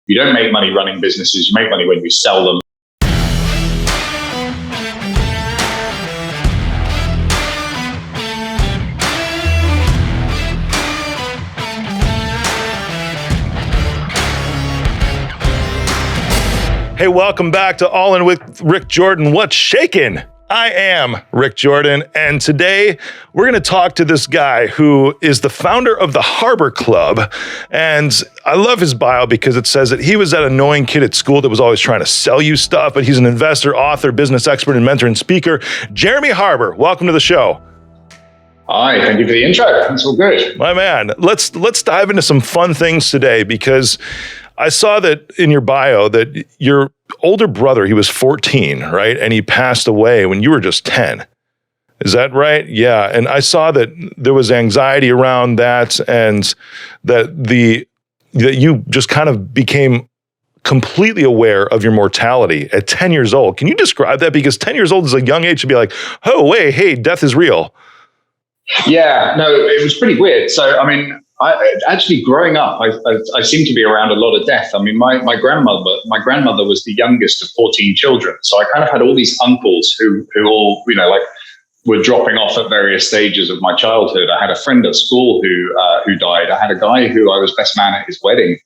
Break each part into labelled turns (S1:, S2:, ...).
S1: You don't make money running businesses. You make money when you sell them.
S2: Hey, welcome back to All In with Rick Jordan. What's shaking? I am Rick Jordan, and today we're going to talk to this guy who is the founder of the Harbour Club. And I love his bio because it says that he was that annoying kid at school that was always trying to sell you stuff, but he's an investor, author, business expert, and mentor and speaker. Jeremy Harbour, welcome to the show.
S1: Hi, thank you for the intro. That's all good.
S2: My man, let's dive into some fun things today, because I saw that in your bio that your older brother, he was 14, right? And he passed away when you were just 10. Is that right? Yeah. And I saw that there was anxiety around that, and that you just kind of became completely aware of your mortality at 10 years old. Can you describe that? Because 10 years old is a young age to be like, oh, wait, hey, death is real.
S1: Yeah, no, it was pretty weird. So, I mean, actually growing up, I seem to be around a lot of death. I mean, my grandmother was the youngest of 14 children. So I kind of had all these uncles who all, were dropping off at various stages of my childhood. I had a friend at school who died. I had a guy who I was best man at his wedding.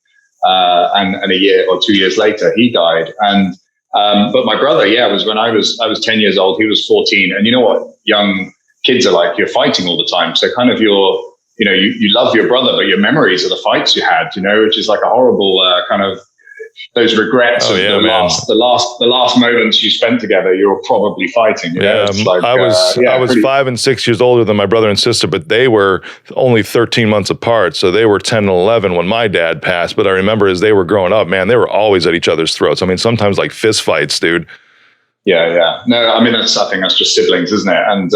S1: And a year or 2 years later, he died. And, but my brother, was when I was 10 years old, he was 14. And you know what young kids are like? You're fighting all the time. So kind of you love your brother, but your memories of the fights you had, which is like a horrible kind of those regrets of the last moments you spent together. You're probably fighting.
S2: I was 5 and 6 years older than my brother and sister, but they were only 13 months apart. So they were 10 and 11 when my dad passed. But I remember as they were growing up, man, they were always at each other's throats. I mean, sometimes like fist fights, dude. Yeah. No, I mean, I think that's just siblings, isn't it? And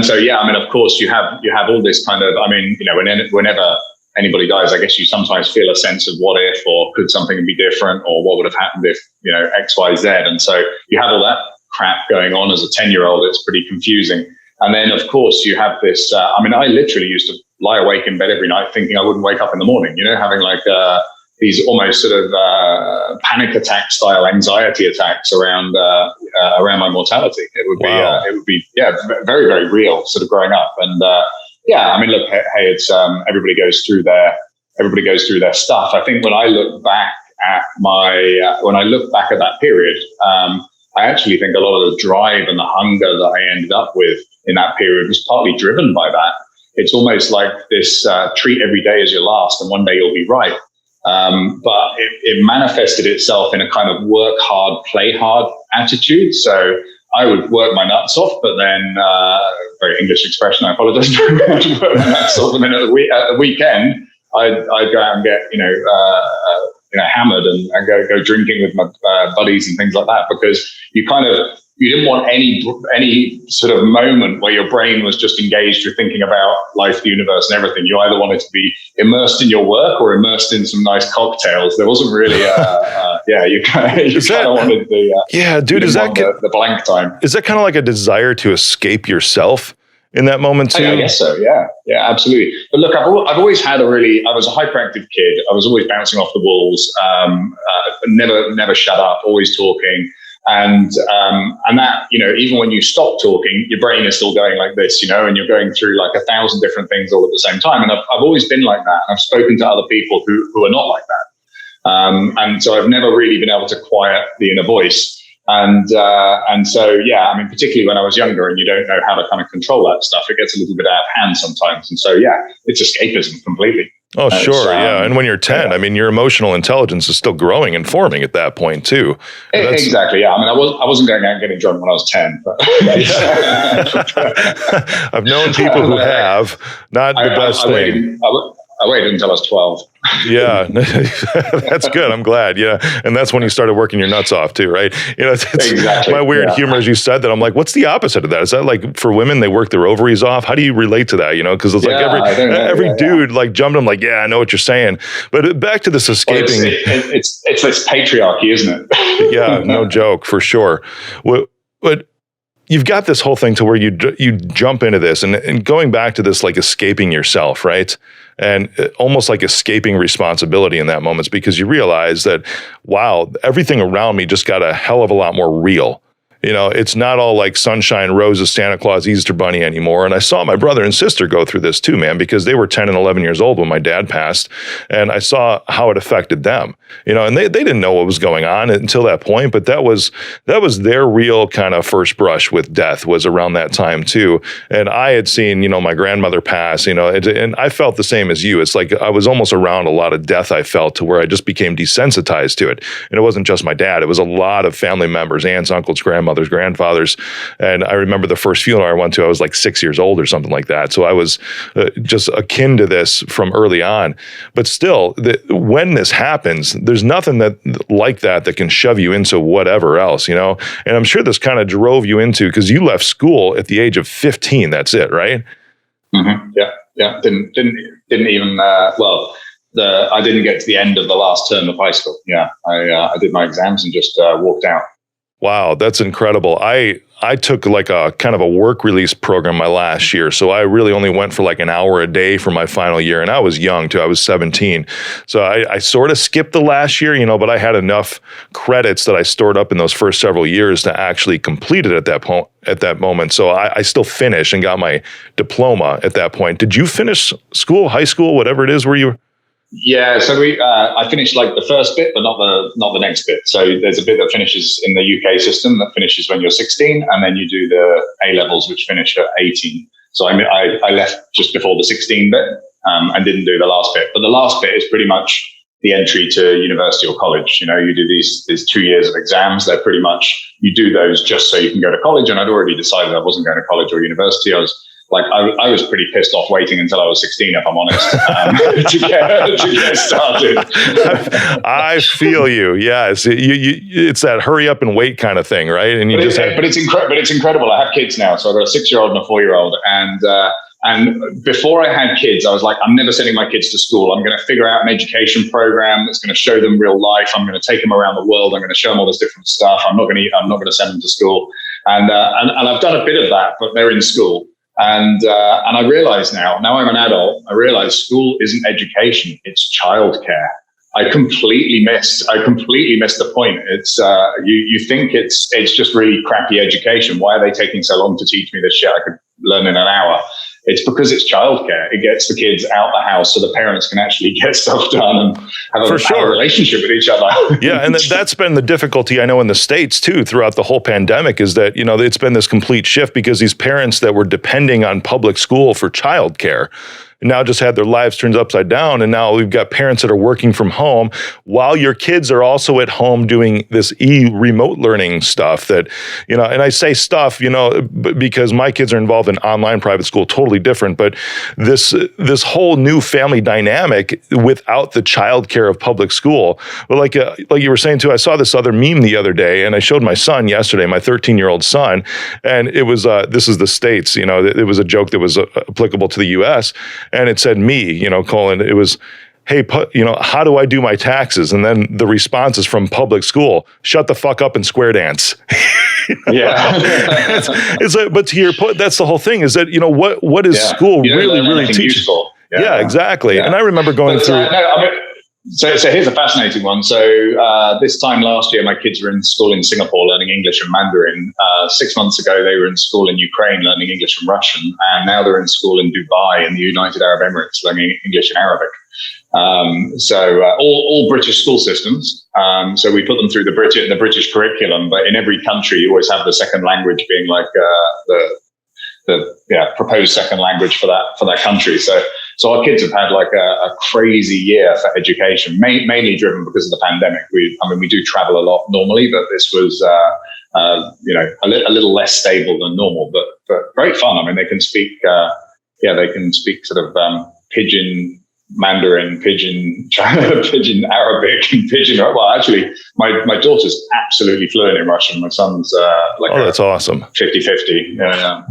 S2: so, I mean, of course, you have all this kind of, I mean, whenever anybody dies, I guess you sometimes feel a sense of what if, or could something be different, or what would have happened if, X, Y, Z. And so you have all that crap going on as a 10-year-old. It's pretty confusing. And then, of course, you have this, I mean, I literally used to lie awake in bed every night thinking I wouldn't wake up in the morning, having like these almost sort of panic attack style anxiety attacks around my mortality. It would be very, very real sort of growing up. And I mean, look, hey, it's everybody goes through their stuff. I think when I look back at that period, I actually think a lot of the drive and the hunger that I ended up with in that period was partly driven by that. It's almost like this treat every day as your last, and one day you'll be right. But it manifested itself in a kind of work hard, play hard attitude. So I would work my nuts off, but then, very English expression, I apologize very much, work my nuts off, and then at the weekend, I'd go out and get, hammered and go drinking with my buddies and things like that, because you didn't want any sort of moment where your brain was just engaged with thinking about life, the universe, and everything. You either wanted to be immersed in your work or immersed in some nice cocktails. There wasn't really, you kind of wanted the the blank time. Is that kind of like a desire to escape yourself in that moment too?
S1: I guess so. Yeah, absolutely. But look, I've always had I was a hyperactive kid. I was always bouncing off the walls. Never shut up. Always talking. And that, even when you stop talking, your brain is still going like this, and you're going through like 1,000 different things all at the same time. And I've always been like that. I've spoken to other people who are not like that. And so I've never really been able to quiet the inner voice. And so, I mean, particularly when I was younger and you don't know how to kind of control that stuff, it gets a little bit out of hand sometimes. And so, it's escapism completely.
S2: Oh, sure. And when you're 10, I mean, your emotional intelligence is still growing and forming at that point too.
S1: Exactly. Yeah. I mean, I wasn't going out and getting drunk when I was 10. But
S2: I've known people who have. Not the best thing.
S1: I waited until I was 12.
S2: Yeah, that's good. I'm glad. Yeah. And that's when you started working your nuts off too, right?
S1: Exactly.
S2: My weird humor as you said that. I'm like, what's the opposite of that? Is that like for women, they work their ovaries off? How do you relate to that? Because it's like every dude like jumped. I'm like, I know what you're saying. But back to this escaping.
S1: It's this patriarchy, isn't it?
S2: Yeah, no joke, for sure. But you've got this whole thing to where you jump into this and going back to this, like escaping yourself, right? And almost like escaping responsibility in that moment, because you realize that, wow, everything around me just got a hell of a lot more real. You know, it's not all like sunshine, roses, Santa Claus, Easter Bunny anymore. And I saw my brother and sister go through this too, man, because they were 10 and 11 years old when my dad passed. And I saw how it affected them, you know, and they didn't know what was going on until that point. But that was their real kind of first brush with death, was around that time too. And I had seen, you know, my grandmother pass, you know, and I felt the same as you. It's like I was almost around a lot of death, I felt, to where I just became desensitized to it. And it wasn't just my dad. It was a lot of family members, aunts, uncles, grandmothers, grandfathers. And I remember the first funeral I went to, I was like 6 years old or something like that. So I was just akin to this from early on. But still, when this happens, there's nothing like that can shove you into whatever else, you know? And I'm sure this kind of drove you into, because you left school at the age of 15. That's it, right?
S1: Mm-hmm. Yeah. Didn't even, I didn't get to the end of the last term of high school. Yeah. I did my exams and just walked out.
S2: Wow, that's incredible. I took like a kind of a work release program my last year. So I really only went for like an hour a day for my final year. And I was young too. I was 17. So I sort of skipped the last year, you know, but I had enough credits that I stored up in those first several years to actually complete it at that moment. So I still finished and got my diploma at that point. Did you finish school, high school, whatever it is, where you?
S1: Yeah, so I finished like the first bit, but not the next bit. So there's a bit that finishes in the UK system that finishes when you're 16, and then you do the A levels, which finish at 18. So I left just before the 16 bit and didn't do the last bit. But the last bit is pretty much the entry to university or college. You know, you do these 2 years of exams. They're pretty much, you do those just so you can go to college. And I'd already decided I wasn't going to college or university. I was pretty pissed off waiting until I was 16, if I'm honest, to get started.
S2: I feel you. Yes, it's that hurry up and wait kind of thing, right? And
S1: it's incredible. I have kids now, so I've got a 6-year-old and a 4-year-old, and before I had kids, I was like, I'm never sending my kids to school. I'm going to figure out an education program that's going to show them real life. I'm going to take them around the world. I'm going to show them all this different stuff. I'm not going to send them to school, and I've done a bit of that, but they're in school. And I realize now I'm an adult, I realize school isn't education, it's childcare. I completely missed the point. It's you think it's just really crappy education. Why are they taking so long to teach me this shit I could learn in an hour? It's because it's childcare. It gets the kids out the house so the parents can actually get stuff done and have a relationship with each other.
S2: Yeah, and that's been the difficulty I know in the States too throughout the whole pandemic, is that, you know, it's been this complete shift because these parents that were depending on public school for childcare now just had their lives turned upside down. And now we've got parents that are working from home while your kids are also at home doing this remote learning stuff that, you know, and I say stuff, you know, because my kids are involved in online private school, totally different. But this whole new family dynamic without the childcare of public school. But like you were saying too, I saw this other meme the other day, and I showed my son yesterday, my 13-year-old son, and it was, this is the States, you know, it was a joke that was applicable to the US. And it said me, you know, Colin, it was, hey, you know, how do I do my taxes? And then the response is from public school, shut the fuck up and square dance.
S1: Yeah.
S2: it's like, but to your point, that's the whole thing, is that, you know, what is school really teaching? Yeah, exactly. Yeah. And I remember going through.
S1: So here's a fascinating one. So this time last year, my kids were in school in Singapore learning English and Mandarin. 6 months ago, they were in school in Ukraine learning English and Russian. And now they're in school in Dubai in the United Arab Emirates learning English and Arabic. All British school systems. So we put them through the British curriculum. But in every country, you always have the second language being like the proposed second language for that country. So our kids have had like a crazy year for education, mainly driven because of the pandemic. We do travel a lot normally, but this was a little less stable than normal, but great fun. I mean, they can speak sort of pidgin Mandarin, pidgin Arabic, and pidgin. Well, actually, my daughter's absolutely fluent in Russian. My son's that's
S2: awesome.
S1: 50-50. Yeah.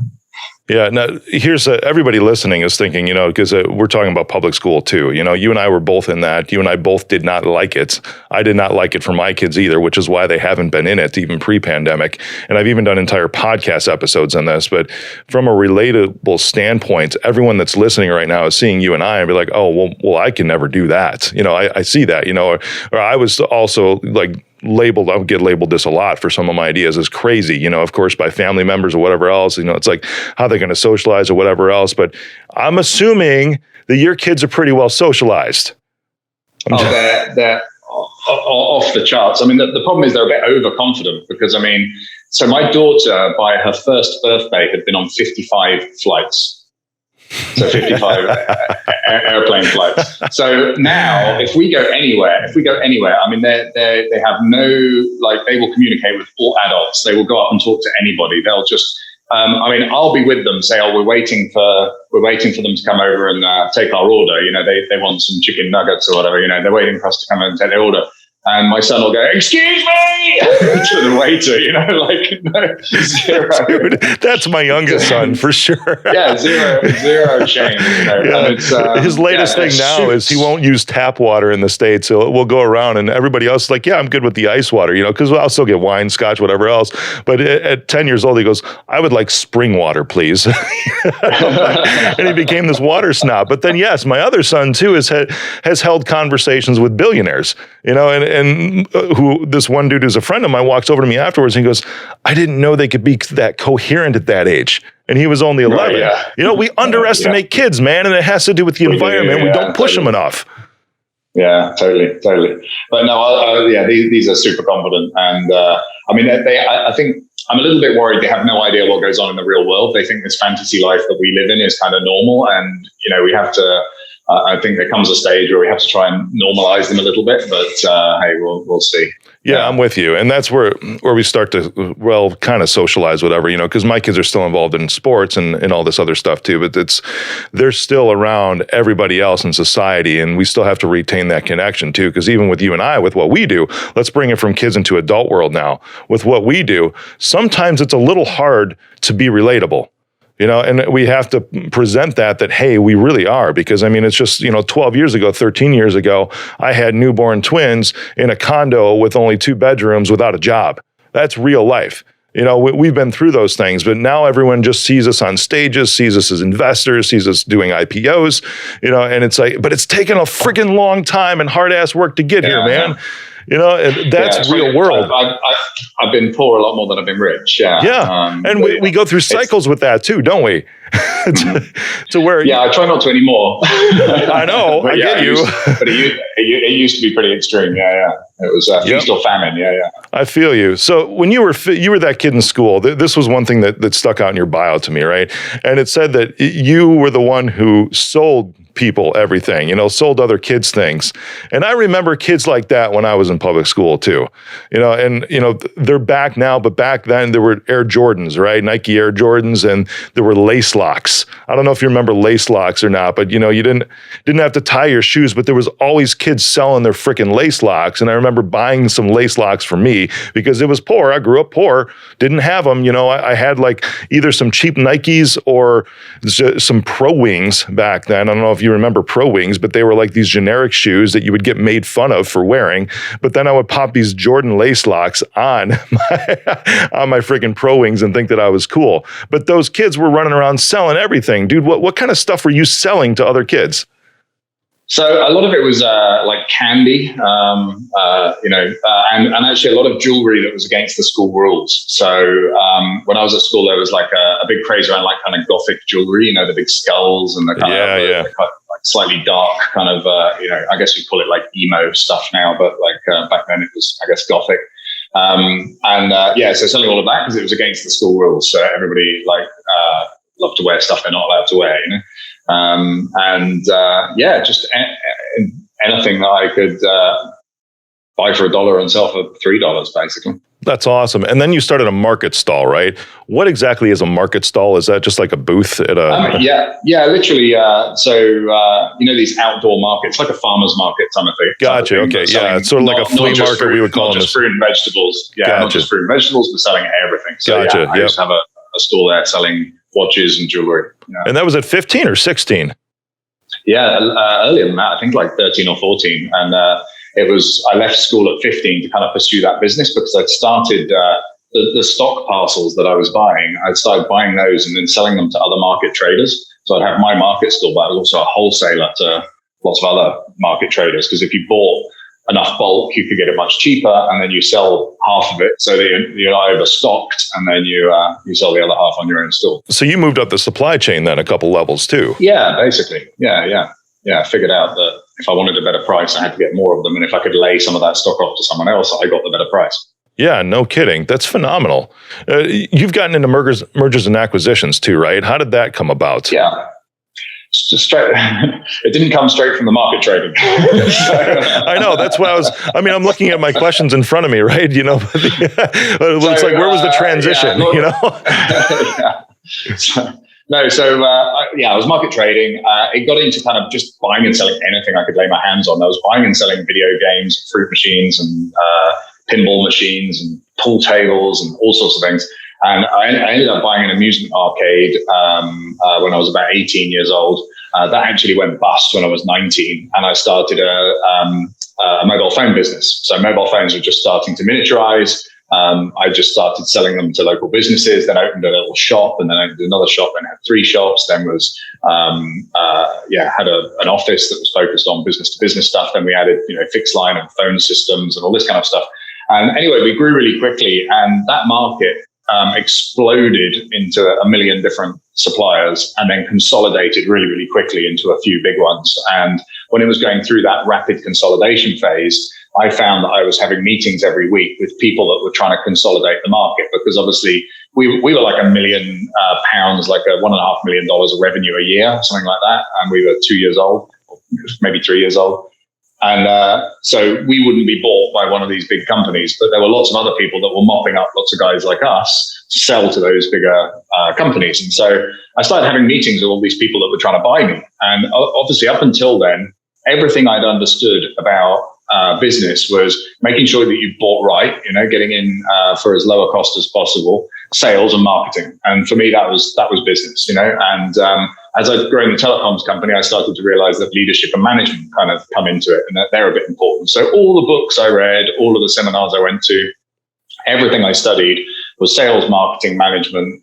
S2: Yeah. Now, here's everybody listening is thinking, because we're talking about public school too. You and I were both in that. You and I both did not like it. I did not like it for my kids either, which is why they haven't been in it even pre-pandemic. And I've even done entire podcast episodes on this. But from a relatable standpoint, everyone that's listening right now is seeing you and I and be like, oh, well, I can never do that. I see that, or I was also like, I would get labeled this a lot for some of my ideas as crazy, of course, by family members or whatever else. It's like how they're going to socialize or whatever else. But I'm assuming that your kids are pretty well socialized.
S1: They're off the charts. I mean, the problem is they're a bit overconfident because, so my daughter, by her first birthday, had been on 55 flights. So 55 airplane flights. So now, if we go anywhere, they have no, they will communicate with all adults. They will go up and talk to anybody. They'll just, I'll be with them. Say, we're waiting for them to come over and take our order. They want some chicken nuggets or whatever. They're waiting for us to come and take their order. And my son will go, "Excuse me," to the waiter, no, zero.
S2: Dude, that's my youngest son for sure.
S1: Yeah, zero shame. And
S2: his latest thing now is he won't use tap water in the States. So we'll go around and everybody else is like, yeah, I'm good with the ice water, because I'll still get wine, scotch, whatever else. But at 10 years old, he goes, "I would like spring water, please." And he became this water snob. But then, yes, my other son too has held conversations with billionaires, and who this one dude who's a friend of mine walks over to me afterwards and he goes, "I didn't know they could be that coherent at that age." And he was only 11. Right, yeah. We underestimate kids, man, and it has to do with the environment. We don't push them enough.
S1: Yeah, totally. But no, these are super confident, and I think I'm a little bit worried they have no idea what goes on in the real world. They think this fantasy life that we live in is kind of normal, and we have to. I think there comes a stage where we have to try and normalize them a little bit, but hey, we'll see.
S2: Yeah, I'm with you. And that's where we start to, kind of socialize, whatever, because my kids are still involved in sports and all this other stuff too, but they're still around everybody else in society, and we still have to retain that connection too, because even with you and I, with what we do, let's bring it from kids into adult world now. With what we do, sometimes it's a little hard to be relatable. And we have to present that, hey, we really are, because it's just, 12 years ago, 13 years ago, I had newborn twins in a condo with only 2 bedrooms without a job. That's real life. We've been through those things, but now everyone just sees us on stages, sees us as investors, sees us doing IPOs, and it's like, but it's taken a freaking long time and hard ass work to get here, man. That's real world.
S1: I've been poor a lot more than I've been rich. Yeah.
S2: Yeah. And we go through cycles with that too, don't we? to where.
S1: Yeah, I try not to anymore.
S2: I know. I get you.
S1: But it used to be pretty extreme. Yeah. It was feast or famine. Yeah.
S2: I feel you. So when you were that kid in school, this was one thing that stuck out in your bio to me, right? And it said that you were the one who sold people everything, sold other kids things. And I remember kids like that when I was in public school too, and they're back now, but back then there were Air Jordans, right? Nike Air Jordans, and there were lace locks. I don't know if you remember lace locks or not, but you didn't have to tie your shoes, but there was always kids selling their freaking lace locks. And I remember buying some lace locks for me because it was poor. I grew up poor, didn't have them. I had like either some cheap Nikes or some Pro Wings back then. I don't know if you remember Pro Wings, but they were like these generic shoes that you would get made fun of for wearing. But then I would pop these Jordan lace locks on my freaking Pro Wings and think that I was cool. But those kids were running around selling everything. Dude, what kind of stuff were you selling to other kids?
S1: So a lot of it was like candy, and actually a lot of jewelry that was against the school rules. So when I was at school, there was like a big craze around like kind of gothic jewelry, the big skulls and the kind of like slightly dark kind of, I guess you'd call it like emo stuff now, but like back then it was, I guess, gothic. So selling all of that because it was against the school rules. So everybody loved to wear stuff they're not allowed to wear, just anything that I could buy for $1 and sell for $3, basically.
S2: That's awesome. And then you started a market stall, right? What exactly is a market stall? Is that just like a booth at a...
S1: literally. These outdoor markets, like a farmer's market kind of thing.
S2: Gotcha. Okay. Yeah. It's sort of like a flea market, we would call them.
S1: Not just fruit and vegetables. Yeah. Gotcha. Not just fruit and vegetables, but selling everything. So
S2: gotcha.
S1: I used to have a store there selling watches and jewelry.
S2: And that was at 15 or 16?
S1: Yeah, earlier than that, I think like 13 or 14. And I left school at 15 to kind of pursue that business because I'd started the stock parcels that I was buying. I'd started buying those and then selling them to other market traders. So I'd have my market store, but I was also a wholesaler to lots of other market traders. Because if you bought enough bulk, you could get it much cheaper, and then you sell half of it so that you're not overstocked, and then you sell the other half on your own store.
S2: So you moved up the supply chain then a couple levels too.
S1: Yeah, basically. Yeah. I figured out that if I wanted a better price, I had to get more of them, and if I could lay some of that stock off to someone else, I got the better price.
S2: Yeah, no kidding. That's phenomenal. You've gotten into mergers and acquisitions too, right? How did that come about?
S1: Yeah. It's just straight. It didn't come straight from the market trading.
S2: I know. That's why I'm looking at my questions in front of me, right? You know, it's like, where was the transition?
S1: I was market trading. It got into kind of just buying and selling anything I could lay my hands on. I was buying and selling video games, fruit machines, and pinball machines, and pool tables, and all sorts of things. And I ended up buying an amusement arcade when I was about 18 years old. That actually went bust when I was 19, and I started a mobile phone business. So mobile phones were just starting to miniaturize. I just started selling them to local businesses, then opened a little shop, and then opened another shop, and had 3 shops. Then had an office that was focused on business to business stuff. Then we added, fixed line and phone systems and all this kind of stuff. And anyway, we grew really quickly, and that market exploded into a million different suppliers and then consolidated really, really quickly into a few big ones. And when it was going through that rapid consolidation phase, I found that I was having meetings every week with people that were trying to consolidate the market, because obviously we were like £1 million, like $1.5 million of revenue a year, something like that. And we were 2 years old, maybe 3 years old. And so we wouldn't be bought by one of these big companies, but there were lots of other people that were mopping up lots of guys like us to sell to those bigger companies. And so I started having meetings with all these people that were trying to buy me. And obviously up until then, everything I'd understood about business was making sure that you bought right, getting in for as low a cost as possible, sales and marketing. And for me, that was business, and as I've grown the telecoms company, I started to realize that leadership and management kind of come into it, and that they're a bit important. So all the books I read, all of the seminars I went to, everything I studied was sales, marketing, management,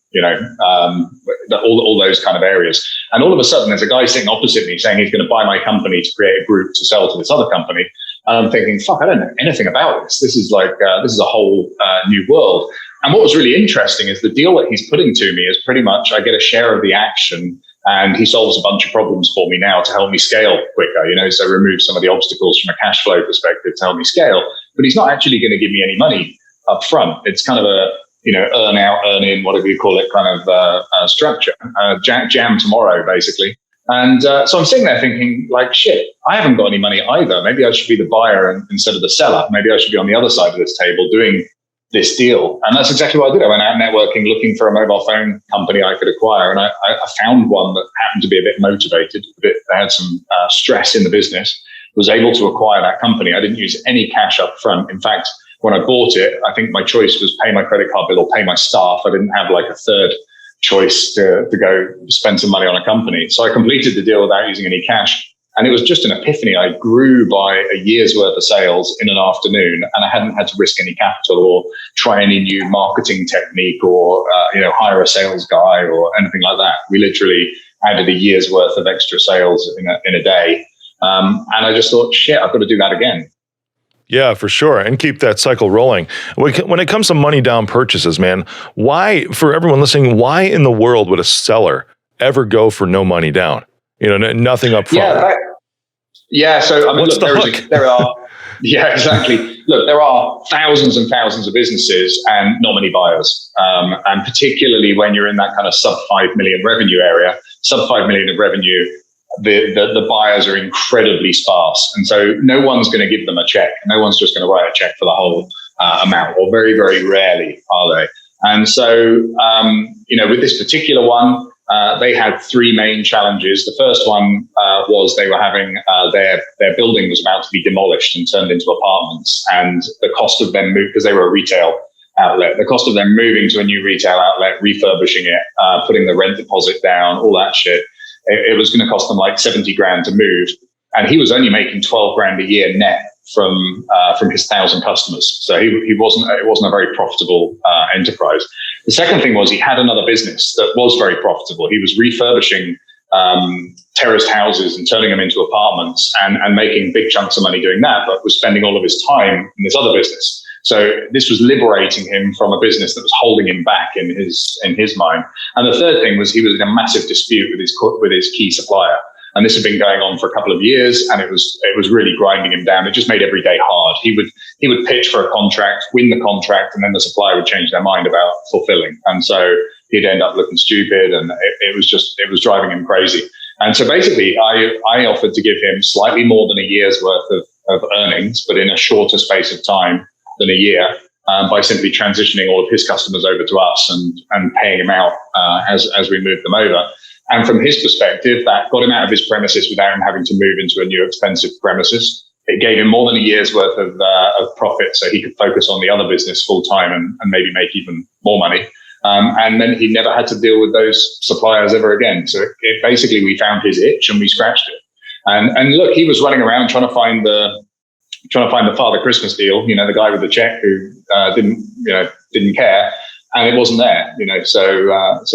S1: all those kind of areas. And all of a sudden, there's a guy sitting opposite me saying he's going to buy my company to create a group to sell to this other company. And I'm thinking, fuck, I don't know anything about this. This is a whole new world. And what was really interesting is the deal that he's putting to me is pretty much I get a share of the action, and he solves a bunch of problems for me now to help me scale quicker, so remove some of the obstacles from a cash flow perspective to help me scale. But he's not actually going to give me any money up front. It's kind of a, earn out, earn in, whatever you call it, kind of structure, jam tomorrow, basically. And so I'm sitting there thinking, like, shit, I haven't got any money either. Maybe I should be the buyer instead of the seller. Maybe I should be on the other side of this table doing this deal. And that's exactly what I did. I went out networking, looking for a mobile phone company I could acquire. And I found one that happened to be a bit motivated, they had some stress in the business, was able to acquire that company. I didn't use any cash up front. In fact, when I bought it, I think my choice was pay my credit card bill or pay my staff. I didn't have like a third choice to go spend some money on a company. So I completed the deal without using any cash. And it was just an epiphany. I grew by a year's worth of sales in an afternoon, and I hadn't had to risk any capital or try any new marketing technique or hire a sales guy or anything like that. We literally added a year's worth of extra sales in a day. And I just thought, shit, I've got to do that again.
S2: Yeah, for sure. And keep that cycle rolling. When it comes to money down purchases, man, why, for everyone listening, why in the world would a seller ever go for no money down? Nothing up front.
S1: So I mean,
S2: what's
S1: look,
S2: the hook?
S1: there are, yeah, exactly. Look, there are thousands and thousands of businesses and not many buyers. And particularly when you're in that kind of sub 5 million revenue area, sub 5 million of revenue, the buyers are incredibly sparse. And so no one's going to give them a check. No one's just going to write a check for the whole amount, or very, very rarely are they. And so, with this particular one, they had 3 main challenges. The first one was they were having their building was about to be demolished and turned into apartments, and the cost of them moved, because they were a retail outlet, the cost of them moving to a new retail outlet, refurbishing it, putting the rent deposit down, all that shit. It was going to cost them like 70 grand to move. And he was only making 12 grand a year net from his 1,000 customers. So it wasn't a very profitable enterprise. The second thing was he had another business that was very profitable. He was refurbishing terraced houses and turning them into apartments and making big chunks of money doing that, but was spending all of his time in this other business. So this was liberating him from a business that was holding him back in his mind. And the third thing was he was in a massive dispute with his key supplier. And this had been going on for a couple of years, and it was really grinding him down. It just made every day hard. He would pitch for a contract, win the contract, and then the supplier would change their mind about fulfilling. And so he'd end up looking stupid, and it was driving him crazy. And so basically, I offered to give him slightly more than a year's worth of earnings, but in a shorter space of time than a year, by simply transitioning all of his customers over to us and paying him out as we moved them over. And from his perspective, that got him out of his premises without him having to move into a new expensive premises. It gave him more than a year's worth of profit, so he could focus on the other business full time and maybe make even more money. And then he never had to deal with those suppliers ever again. So basically, we found his itch and we scratched it. And look, he was running around trying to find the Father Christmas deal. The guy with the check who didn't care. And it wasn't there, so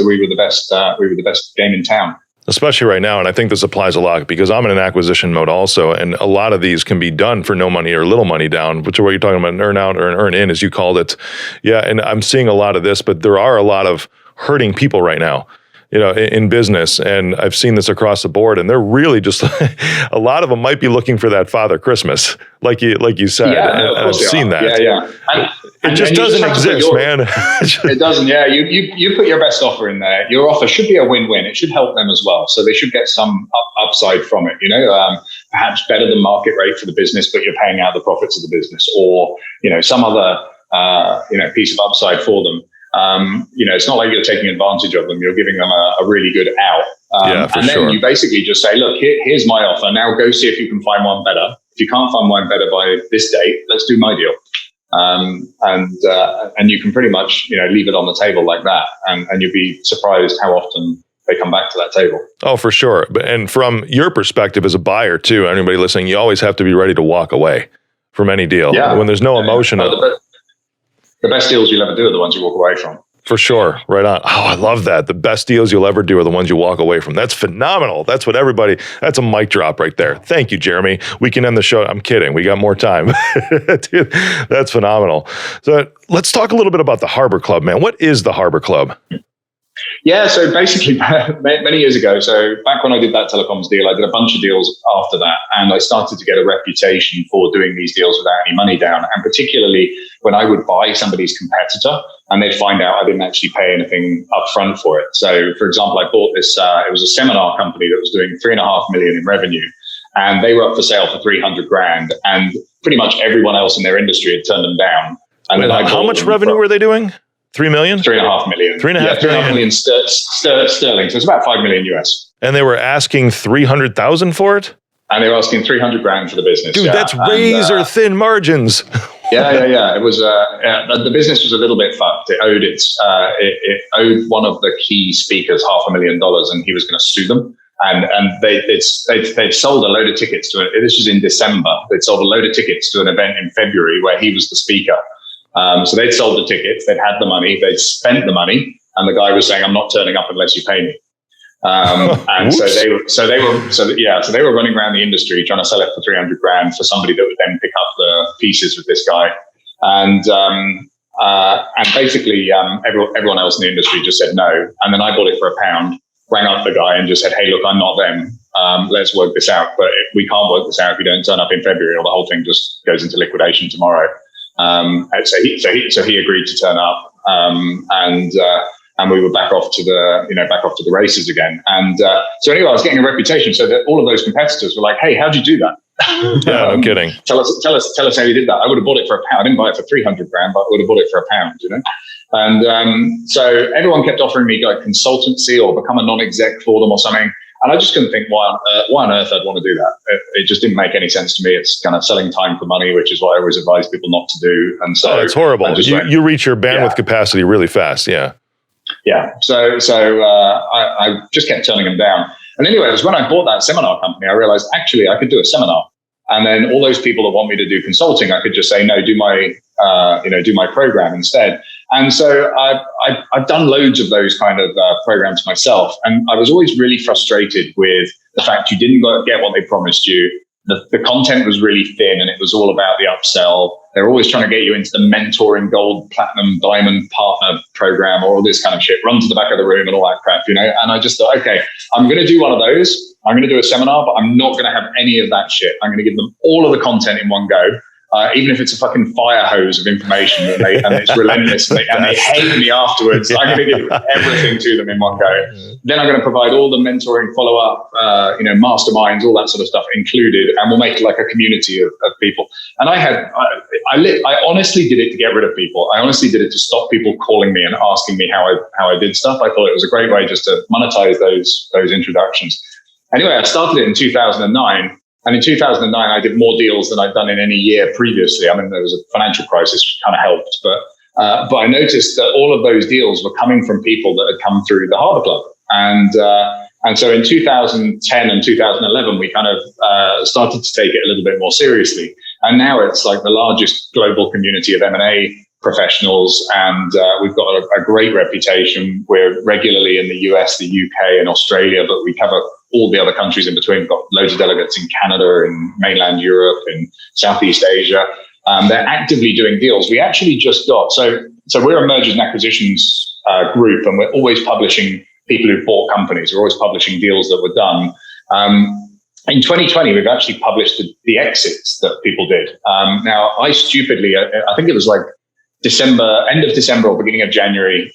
S1: we were the best. We were the best game in town,
S2: especially right now. And I think this applies a lot because I'm in an acquisition mode also, and a lot of these can be done for no money or little money down, which is what you're talking about, an earn out or an earn in, as you called it. Yeah, and I'm seeing a lot of this, but there are a lot of hurting people right now, in business, and I've seen this across the board, and they're really just a lot of them might be looking for that Father Christmas, like you said.
S1: Yeah, no,
S2: I've seen that.
S1: Yeah.
S2: It just doesn't exist, man.
S1: It doesn't. Yeah, you put your best offer in there. Your offer should be a win-win. It should help them as well, so they should get some upside from it. Perhaps better than market rate for the business, but you're paying out the profits of the business, or some other piece of upside for them. It's not like you're taking advantage of them. You're giving them a really good out. And then you basically just say, look, here's my offer. Now go see if you can find one better. If you can't find one better by this date, let's do my deal. And you can pretty much, leave it on the table like that. And you'll be surprised how often they come back to that table. Oh, for sure. And from your perspective as a buyer too, anybody listening, you always have to be ready to walk away from any deal. Yeah. When there's no emotion. The best deals you'll ever do are the ones you walk away from.
S2: For sure. Right on. Oh, I love that. The best deals you'll ever do are the ones you walk away from. That's phenomenal. That's what that's a mic drop right there. Thank you, Jeremy. We can end the show. I'm kidding. We got more time. Dude, that's phenomenal. So let's talk a little bit about the Harbour Club, man. What is the Harbour Club?
S1: Yeah, so basically many years ago, so back when I did that telecoms deal, I did a bunch of deals after that, and I started to get a reputation for doing these deals without any money down, and particularly when I would buy somebody's competitor and they'd find out I didn't actually pay anything up front for it. So for example, I bought this, it was a seminar company that was doing 3.5 million in revenue, and they were up for sale for 300 grand, and pretty much everyone else in their industry had turned them down. And
S2: how much revenue were they doing? 3 million?
S1: 3.5 million.
S2: 3.5
S1: million sterling. So it's about 5 million US.
S2: And they were asking 300,000 for it?
S1: And they were asking 300 grand for the business.
S2: Dude, that's razor thin margins.
S1: Yeah. It was, the business was a little bit fucked. It owed one of the key speakers $500,000, and he was going to sue them. And they'd sold a load of tickets to it. This was in December. They'd sold a load of tickets to an event in February where he was the speaker. So they'd sold the tickets, they'd had the money, they'd spent the money, and the guy was saying, "I'm not turning up unless you pay me." And so they were running around the industry trying to sell it for 300 grand for somebody that would then pick up the pieces with this guy. And basically everyone else in the industry just said no. And then I bought it for £1, rang up the guy and just said, "Hey, look, I'm not them. Let's work this out. But we can't work this out if you don't turn up in February, or the whole thing just goes into liquidation tomorrow." So he agreed to turn up, and we were back off to the races again. And so anyway, I was getting a reputation, so that all of those competitors were like, "Hey, how'd you do that?"
S2: Yeah, no kidding.
S1: Tell us how you did that. I would have bought it for £1. I didn't buy it for 300 grand, but I would have bought it for £1. And so everyone kept offering me like consultancy or become a non-exec for them or something. And I just couldn't think why on earth I'd want to do that. It just didn't make any sense to me. It's kind of selling time for money, which is what I always advise people not to do. And so
S2: it's horrible. You reach your bandwidth capacity really fast. Yeah.
S1: Yeah. So I just kept turning them down. And anyway, it was when I bought that seminar company, I realized actually I could do a seminar. And then all those people that want me to do consulting, I could just say, no, do my program instead. And so I've done loads of those kind of programs myself. And I was always really frustrated with the fact you didn't get what they promised you. The content was really thin, and it was all about the upsell. They're always trying to get you into the mentoring gold, platinum, diamond partner program, or all this kind of shit. Run to the back of the room and all that crap, And I just thought, okay, I'm going to do one of those. I'm going to do a seminar, but I'm not going to have any of that shit. I'm going to give them all of the content in one go. Even if it's a fucking fire hose of information and it's relentless and they hate me afterwards, I'm going to give everything to them in one go. Then I'm going to provide all the mentoring, follow-up, masterminds, all that sort of stuff included, and we'll make like a community of people. And I honestly did it to get rid of people. I honestly did it to stop people calling me and asking me how I did stuff. I thought it was a great way just to monetize those introductions. Anyway, I started it in 2009. And in 2009, I did more deals than I'd done in any year previously. I mean, there was a financial crisis, which kind of helped. But I noticed that all of those deals were coming from people that had come through the Harbour Club. And so in 2010 and 2011, we kind of started to take it a little bit more seriously. And now it's like the largest global community of M&A professionals. And we've got a great reputation. We're regularly in the US, the UK, and Australia, but we cover all the other countries in between. We've got loads of delegates in Canada, in mainland Europe, in Southeast Asia. They're actively doing deals. We actually just got, so we're a mergers and acquisitions group, and we're always publishing people who bought companies. We're always publishing deals that were done. In 2020, we've actually published the exits that people did. Now, I stupidly, I think it was like end of December or beginning of January,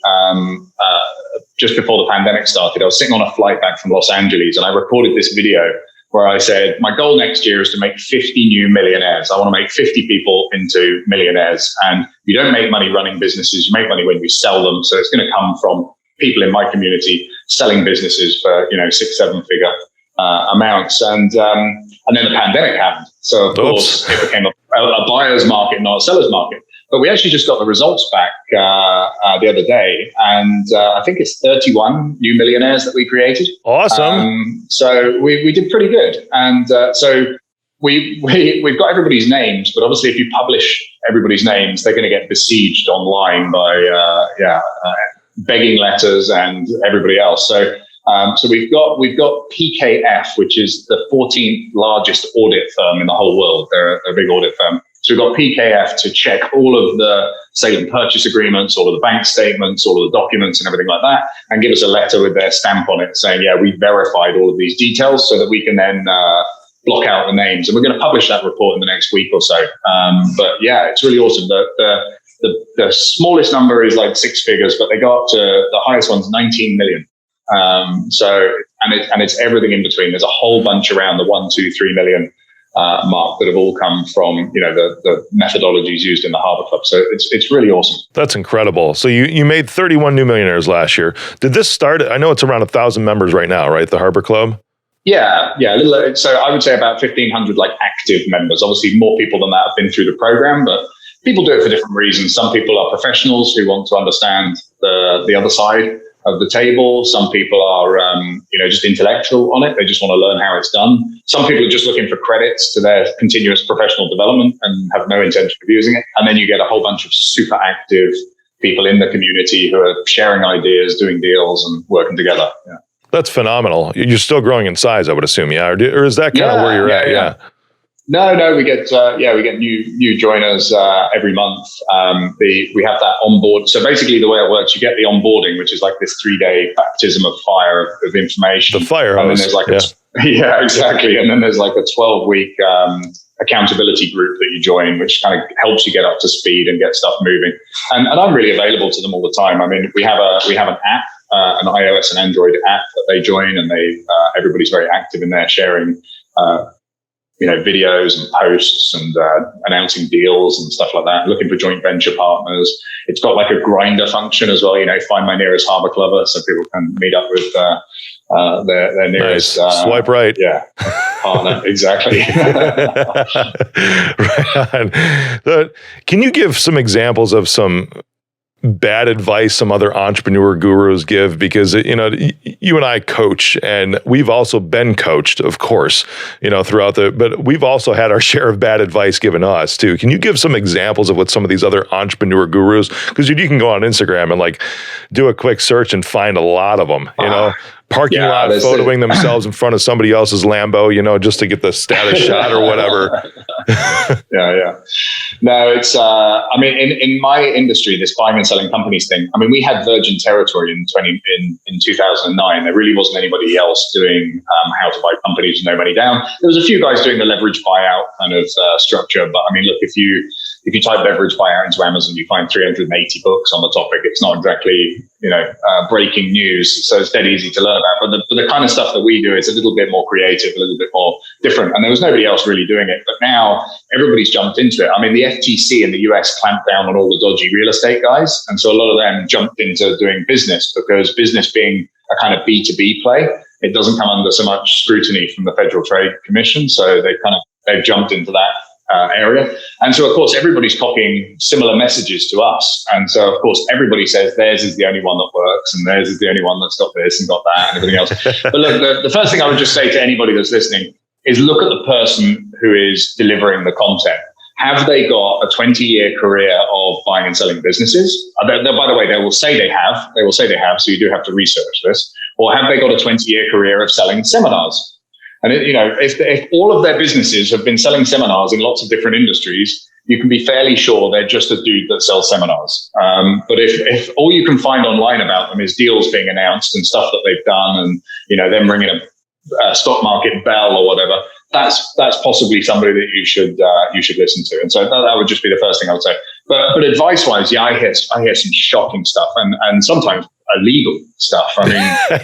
S1: just before the pandemic started, I was sitting on a flight back from Los Angeles, and I recorded this video where I said, my goal next year is to make 50 new millionaires. I want to make 50 people into millionaires. And you don't make money running businesses. You make money when you sell them. So it's going to come from people in my community selling businesses for, 6-7 figure amounts. And then the pandemic happened. So of course it became a buyer's market, not a seller's market. But we actually just got the results back the other day, and I think it's 31 new millionaires that we created.
S2: Awesome.
S1: So we did pretty good, and so we've got everybody's names, but obviously if you publish everybody's names, they're going to get besieged online by begging letters and everybody else. So we've got PKF, which is the 14th largest audit firm in the whole world. They're a big audit firm. So we've got PKF to check all of the sale and purchase agreements, all of the bank statements, all of the documents and everything like that, and give us a letter with their stamp on it saying, yeah, we verified all of these details, so that we can then block out the names. And we're going to publish that report in the next week or so. But yeah, it's really awesome. The smallest number is like 6 figures, but they go up to the highest one's 19 million. And it's everything in between. There's a whole bunch around the 1, 2, 3 million mark that have all come from the methodologies used in the Harbour Club. So it's really awesome.
S2: That's incredible. So you made 31 new millionaires last year. Did this start? I know it's around 1,000 members right now, right? The Harbour Club.
S1: Yeah. So I would say about 1,500 like active members. Obviously, more people than that have been through the program, but people do it for different reasons. Some people are professionals who want to understand the other side of the table. Some people are, just intellectual on it. They just want to learn how it's done. Some people are just looking for credits to their continuous professional development and have no intention of using it. And then you get a whole bunch of super active people in the community who are sharing ideas, doing deals, and working together. Yeah.
S2: That's phenomenal. You're still growing in size, I would assume, yeah? Or is that kind of where you're at? Yeah.
S1: No, we get new joiners every month. We have that onboard. So basically, the way it works, you get the onboarding, which is like this 3-day baptism of fire of information.
S2: The fire
S1: hose. And then there's exactly. And then there's like a 12-week accountability group that you join, which kind of helps you get up to speed and get stuff moving. And I'm really available to them all the time. I mean, we have an app, an iOS and Android app that they join, and everybody's very active in there sharing. Videos and posts and announcing deals and stuff like that, looking for joint venture partners. It's got like a grinder function as well, find my nearest Harbour clubber, so people can meet up with their nearest
S2: swipe right.
S1: Yeah, partner. Exactly.
S2: Right on. Can you give some examples of some bad advice some other entrepreneur gurus give? Because, you and I coach, and we've also been coached, of course, but we've also had our share of bad advice given us too. Can you give some examples of what some of these other entrepreneur gurus, because you can go on Instagram and like do a quick search and find a lot of them, parking lot photoing themselves in front of somebody else's Lambo, just to get the status shot or whatever.
S1: Yeah. No, it's, in my industry, this buying and selling companies thing, we had virgin territory in 2009. There really wasn't anybody else doing how to buy companies with no money down. There was a few guys doing the leverage buyout kind of structure. But look, if you type leverage buyout into Amazon, you find 380 books on the topic. It's not exactly, breaking news. So it's dead easy to learn about. But the kind of stuff that we do is a little bit more creative, a little bit more different. And there was nobody else really doing it. But now everybody's jumped into it. The FTC in the US clamped down on all the dodgy real estate guys. And so a lot of them jumped into doing business, because business being a kind of B2B play, it doesn't come under so much scrutiny from the Federal Trade Commission. So they've jumped into that area. And so, of course, everybody's copying similar messages to us. And so, of course, everybody says theirs is the only one that works, and theirs is the only one that's got this and got that and everything else. But look, the first thing I would just say to anybody that's listening is look at the person who is delivering the content. Have they got a 20-year career of buying and selling businesses? By the way, they will say they have. They will say they have, so you do have to research this. Or have they got a 20-year career of selling seminars? And if all of their businesses have been selling seminars in lots of different industries, you can be fairly sure they're just a dude that sells seminars. But if all you can find online about them is deals being announced and stuff that they've done, and them ringing a stock market bell or whatever, that's possibly somebody that you should listen to. And so that would just be the first thing I would say. But advice-wise, I hear some shocking stuff, and sometimes illegal stuff.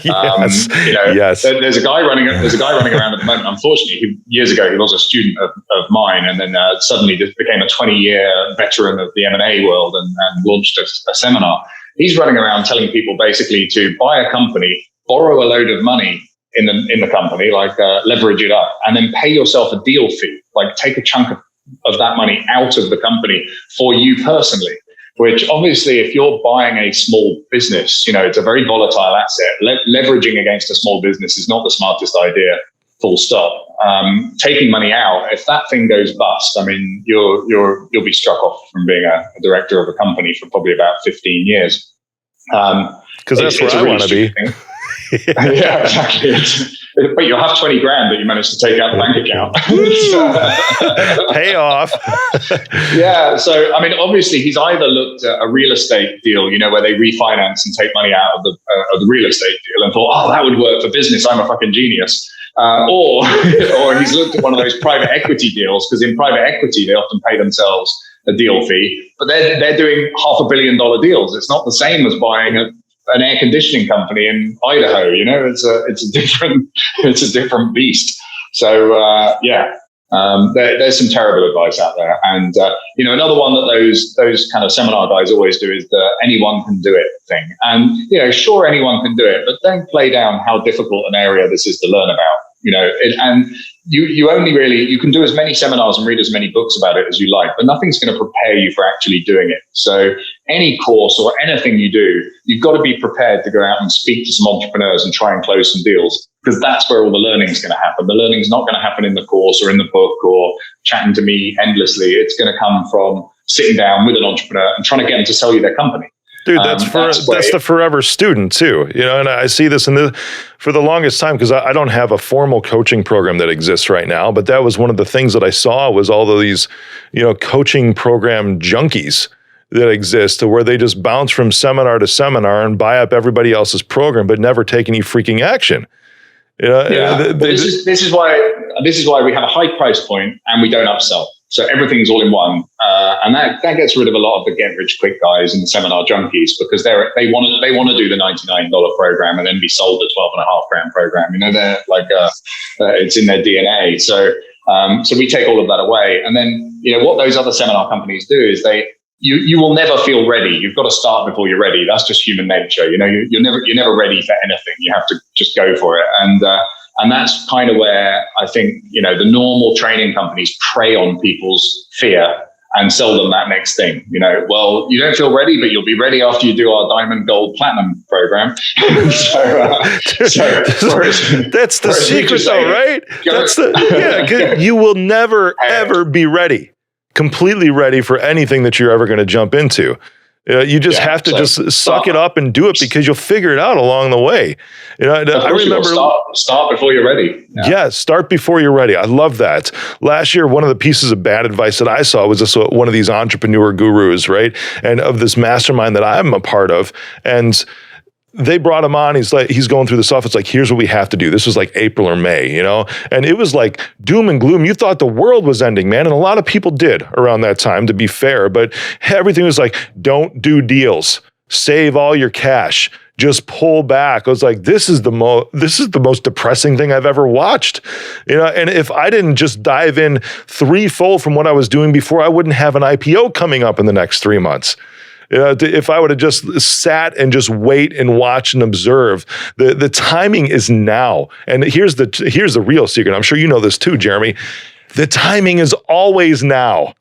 S2: Yes.
S1: There's a guy running around at the moment. Unfortunately, years ago he was a student of mine, and then suddenly just became a 20-year veteran of the M&A world and launched a seminar. He's running around telling people basically to buy a company, borrow a load of money in the company, like leverage it up, and then pay yourself a deal fee, like take a chunk of that money out of the company for you personally. Which obviously, if you're buying a small business, it's a very volatile asset. Leveraging against a small business is not the smartest idea, full stop. Taking money out, if that thing goes bust, you'll be struck off from being a director of a company for probably about 15 years.
S2: Because that's where I want to be.
S1: Yeah, exactly. But you'll have 20 grand that you managed to take out the bank account.
S2: Pay off.
S1: Yeah. So, obviously he's either looked at a real estate deal, where they refinance and take money out of the real estate deal and thought, oh, that would work for business. I'm a fucking genius. Or he's looked at one of those private equity deals, because in private equity, they often pay themselves a deal fee, but they're doing $500 million deals. It's not the same as buying an air conditioning company in Idaho. It's a different beast. So there's some terrible advice out there. And another one that those kind of seminar guys always do is the anyone can do it thing. And sure, anyone can do it, but don't play down how difficult an area this is to learn about. You can do as many seminars and read as many books about it as you like, but nothing's going to prepare you for actually doing it. So any course or anything you do, you've got to be prepared to go out and speak to some entrepreneurs and try and close some deals, because that's where all the learning is going to happen. The learning is not going to happen in the course or in the book or chatting to me endlessly. It's going to come from sitting down with an entrepreneur and trying to get them to sell you their company.
S2: Dude, that's the forever student too, and I see this for the longest time, because I don't have a formal coaching program that exists right now, but that was one of the things that I saw was all of these, coaching program junkies that exist, to where they just bounce from seminar to seminar and buy up everybody else's program, but never take any freaking action. This is why we have a high price point and we don't upsell. So everything's all in one, and that gets rid of a lot of the get rich quick guys and the seminar junkies, because they want to do the $99 program and then be sold the $12.5 program. They're like it's in their DNA. So we take all of that away, and then what those other seminar companies do is they
S1: you will never feel ready. You've got to start before you're ready. That's just human nature. You're never ready for anything. You have to just go for it. And that's kind of where I think, the normal training companies prey on people's fear and sell them that next thing. Well, you don't feel ready, but you'll be ready after you do our diamond, gold, platinum program. That's
S2: the secret though, right? You will never, ever be ready. Completely ready for anything that you're ever going to jump into. You just have to just suck it up and do it, because you'll figure it out along the way. I remember
S1: start before you're ready.
S2: Yeah, start before you're ready. I love that. Last year, one of the pieces of bad advice that I saw was this one of these entrepreneur gurus, right? And of this mastermind that I'm a part of. And they brought him on. He's going through the stuff. It's like, here's what we have to do. This was like April or May, and it was like doom and gloom. You thought the world was ending, man. And a lot of people did around that time, to be fair, but everything was like, don't do deals, save all your cash, just pull back. I was like, this is the most depressing thing I've ever watched, and if I didn't just dive in threefold from what I was doing before, I wouldn't have an IPO coming up in the next 3 months. If I would have just sat and just wait and watch and observe, the timing is now. And here's the real secret. I'm sure you know this too, Jeremy. The timing is always now.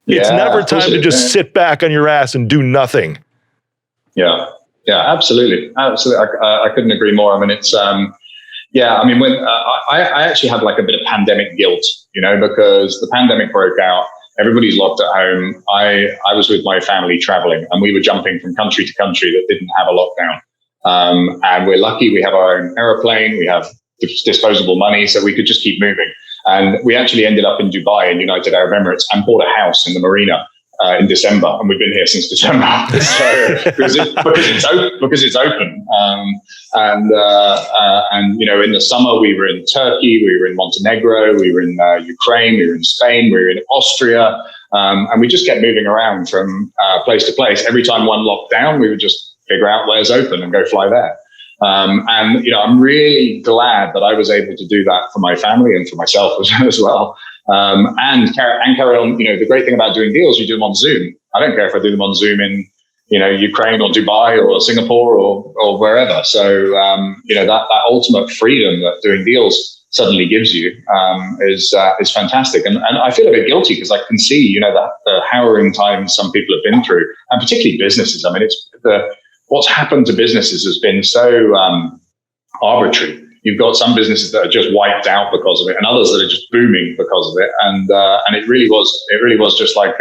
S2: It's never time to just sit back on your ass and do nothing.
S1: Yeah, absolutely. I couldn't agree more. I mean, it's when I actually had like a bit of pandemic guilt, because the pandemic broke out. Everybody's locked at home. I was with my family traveling, and we were jumping from country to country that didn't have a lockdown. And we're lucky we have our own aeroplane. We have disposable money, so we could just keep moving. And we actually ended up in Dubai in United Arab Emirates and bought a house in the marina in December. And we've been here since December. So, because it's open. In the summer, we were in Turkey, we were in Montenegro, we were in Ukraine, we were in Spain, we were in Austria. And we just kept moving around from place to place. Every time one locked down, we would just figure out where's open and go fly there. I'm really glad that I was able to do that for my family and for myself as well. And carry on. The great thing about doing deals, you do them on Zoom. I don't care if I do them on Zoom in, Ukraine or Dubai or Singapore or wherever. So, that ultimate freedom that doing deals suddenly gives you is fantastic. And I feel a bit guilty because I can see, the harrowing times some people have been through, and particularly businesses. I mean, what's happened to businesses has been so arbitrary. You've got some businesses that are just wiped out because of it, and others that are just booming because of it. And it really was just like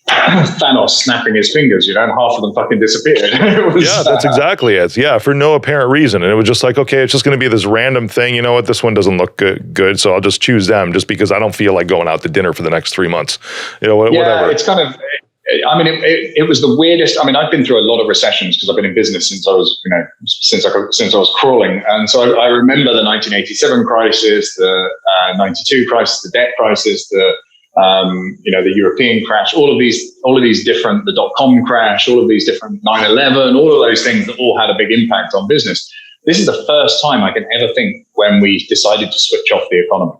S1: Thanos snapping his fingers, and half of them fucking disappeared.
S2: That's exactly it. Yeah, for no apparent reason. And it was just like, okay, it's just going to be this random thing. You know what? This one doesn't look good, so I'll just choose them just because I don't feel like going out to dinner for the next 3 months. Whatever.
S1: It's kind of. I mean, it was the weirdest. I mean, I've been through a lot of recessions because I've been in business since I was, since I was crawling. And so I remember the 1987 crisis, the 92 crisis, the debt crisis, the European crash, all of these different, the dot-com crash, all of these different 9/11, all of those things that all had a big impact on business. This is the first time I can ever think when we decided to switch off the economy.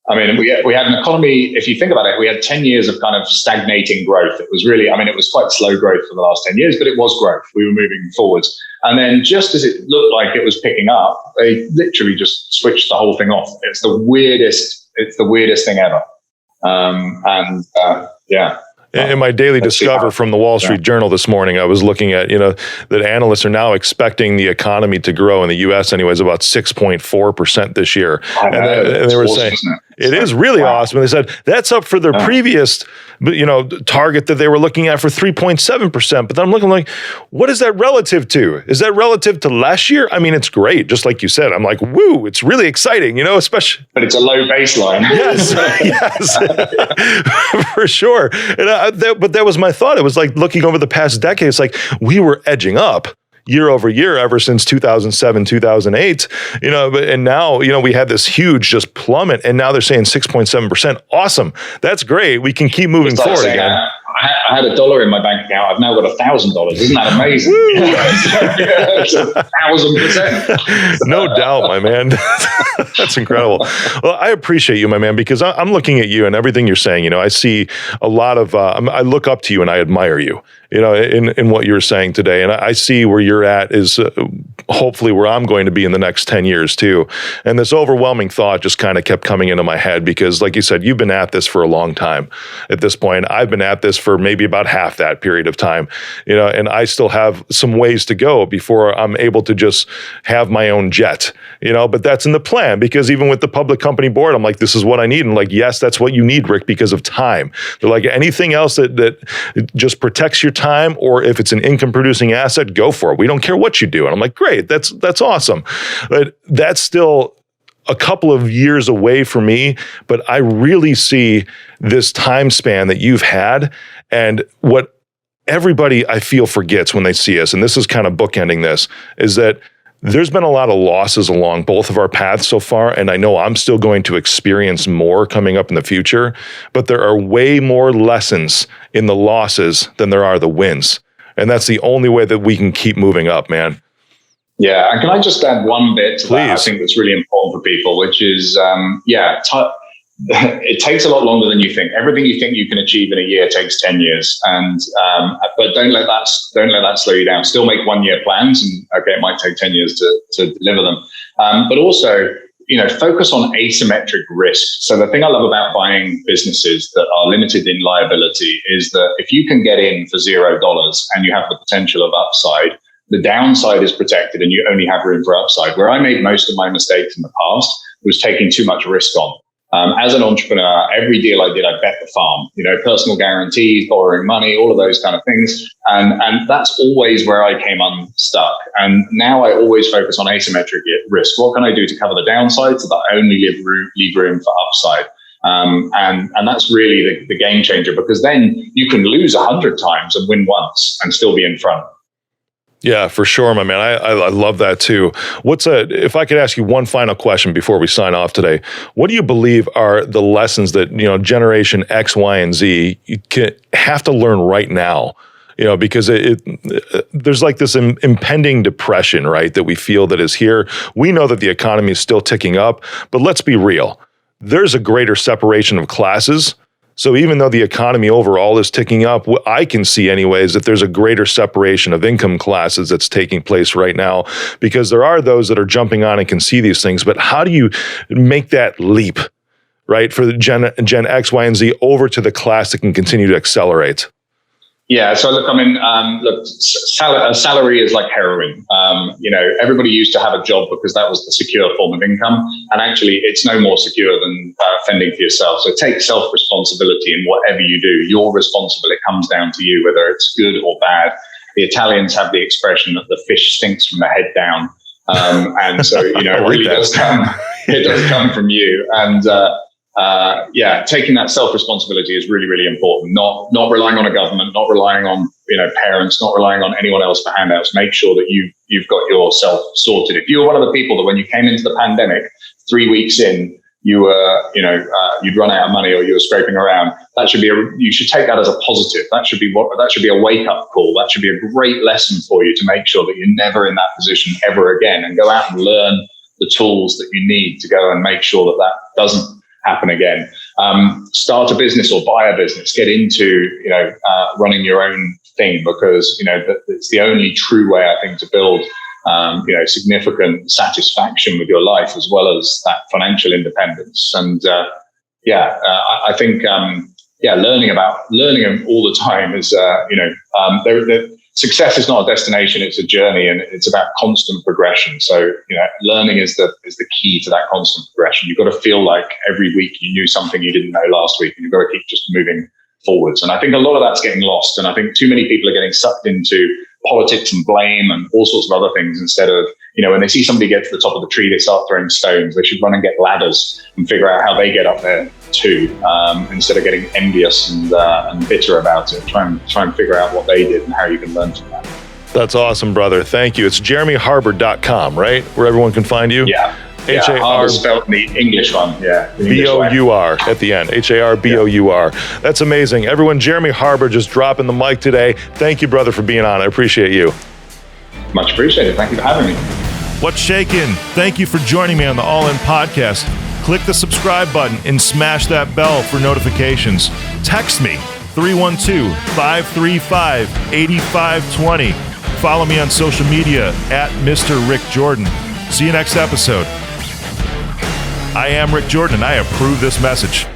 S1: I mean, we had an economy, if you think about it, we had 10 years of kind of stagnating growth. It was really, it was quite slow growth for the last 10 years, but it was growth. We were moving forwards. And then just as it looked like it was picking up, they literally just switched the whole thing off. It's the weirdest thing ever.
S2: In my daily discover from the Wall Street Journal this morning, I was looking at, that analysts are now expecting the economy to grow in the U.S. anyways about 6.4% this year. And they were saying it is really awesome. And they said that's up for their previous, target that they were looking at for 3.7%. But then I'm looking like, what is that relative to? Is that relative to last year? I mean, it's great. Just like you said, I'm like, woo, it's really exciting, especially.
S1: But it's a low baseline.
S2: Yes, for sure. And but that was my thought. It was like looking over the past decade, it's like we were edging up year over year ever since 2007, 2008, and now, we had this huge just plummet, and now they're saying 6.7%. Awesome. That's great. We can keep moving forward again.
S1: I I had $1 in my bank account. I've now got $1,000. Isn't that amazing? It's 1,000%.
S2: No doubt, my man. That's incredible. Well, I appreciate you, my man, because I'm looking at you and everything you're saying. You know, I see a lot of, I look up to you and I admire you, you know, in what you're saying today. And I see where you're at is hopefully where I'm going to be in the next 10 years too. And this overwhelming thought just kind of kept coming into my head because, like you said, you've been at this for a long time at this point. I've been at this for maybe about half that period of time, you know, and I still have some ways to go before I'm able to just have my own jet, you know, but that's in the plan because even with the public company board, I'm like, this is what I need. And like, yes, that's what you need, Rick, because of time. They're like, anything else that just protects your time, or if it's an income producing asset, go for it. We don't care what you do. And I'm like, great, that's awesome. But that's still a couple of years away for me, but I really see this time span that you've had and what everybody I feel forgets when they see us, and this is kind of bookending this, is that there's been a lot of losses along both of our paths so far, and I know I'm still going to experience more coming up in the future, but there are way more lessons in the losses than there are the wins. And that's the only way that we can keep moving up, man.
S1: Yeah, and can I just add one bit to
S2: Please.
S1: that? I think that's really important for people, which is, it takes a lot longer than you think. Everything you think you can achieve in a year takes 10 years, and but don't let that slow you down. Still make 1 year plans, and okay, it might take 10 years to deliver them. But also, you know, focus on asymmetric risk. So the thing I love about buying businesses that are limited in liability is that if you can get in for $0 and you have the potential of upside, the downside is protected and you only have room for upside. Where I made most of my mistakes in the past was taking too much risk on. As an entrepreneur, every deal I did, I bet the farm, you know, personal guarantees, borrowing money, all of those kind of things. And that's always where I came unstuck. And now I always focus on asymmetric risk. What can I do to cover the downside so that I only leave room for upside? And that's really the game changer, because then you can lose 100 times and win once and still be in front.
S2: Yeah, for sure, my man. I love that too. If I could ask you one final question before we sign off today, what do you believe are the lessons that, you know, generation X, Y, and Z have to learn right now? You know, because there's like this impending depression, right, that we feel that is here. We know that the economy is still ticking up, but let's be real. There's a greater separation of classes. So even though the economy overall is ticking up, what I can see anyways, that there's a greater separation of income classes that's taking place right now, because there are those that are jumping on and can see these things. But how do you make that leap, right, for the Gen X, Y, and Z over to the class that can continue to accelerate?
S1: Yeah, so look, I mean, salary is like heroin. You know, everybody used to have a job because that was the secure form of income. And actually, it's no more secure than fending for yourself. So take self-responsibility in whatever you do. You're responsible. It comes down to you, whether it's good or bad. The Italians have the expression that the fish stinks from the head down. And so, you know, it really does come from you. And taking that self-responsibility is really, really important. Not relying on a government, not relying on, you know, parents, not relying on anyone else for handouts. Make sure that you've got yourself sorted. If you were one of the people that when you came into the pandemic, 3 weeks in, you were, you'd run out of money or you were scraping around, you should take that as a positive. That should be a wake-up call. That should be a great lesson for you to make sure that you're never in that position ever again, and go out and learn the tools that you need to go and make sure that doesn't happen again. Start a business or buy a business. Get into running your own thing, because it's the only true way, I think, to build significant satisfaction with your life, as well as that financial independence. And I think learning all the time is success is not a destination, it's a journey, and it's about constant progression. So, learning is the key to that constant progression. You've got to feel like every week you knew something you didn't know last week, and you've got to keep just moving forwards. And I think a lot of that's getting lost. And I think too many people are getting sucked into politics and blame and all sorts of other things, instead of, when they see somebody get to the top of the tree, they start throwing stones. They should run and get ladders and figure out how they get up there too, instead of getting envious and bitter about it. Try and figure out what they did and how you can learn from that.
S2: That's awesome, brother. Thank you. It's jeremyharbour.com, right? Where everyone can find you?
S1: Yeah. Harbour spelled the English one. Yeah.
S2: B-O-U-R at the end. Harbour. That's amazing. Everyone, Jeremy Harbour just dropping the mic today. Thank you, brother, for being on. I appreciate you.
S1: Much appreciated. Thank you for having me.
S2: What's shaking? Thank you for joining me on the All In Podcast. Click the subscribe button and smash that bell for notifications. Text me, 312-535-8520. Follow me on social media at Mr. Rick Jordan. See you next episode. I am Rick Jordan, and I approve this message.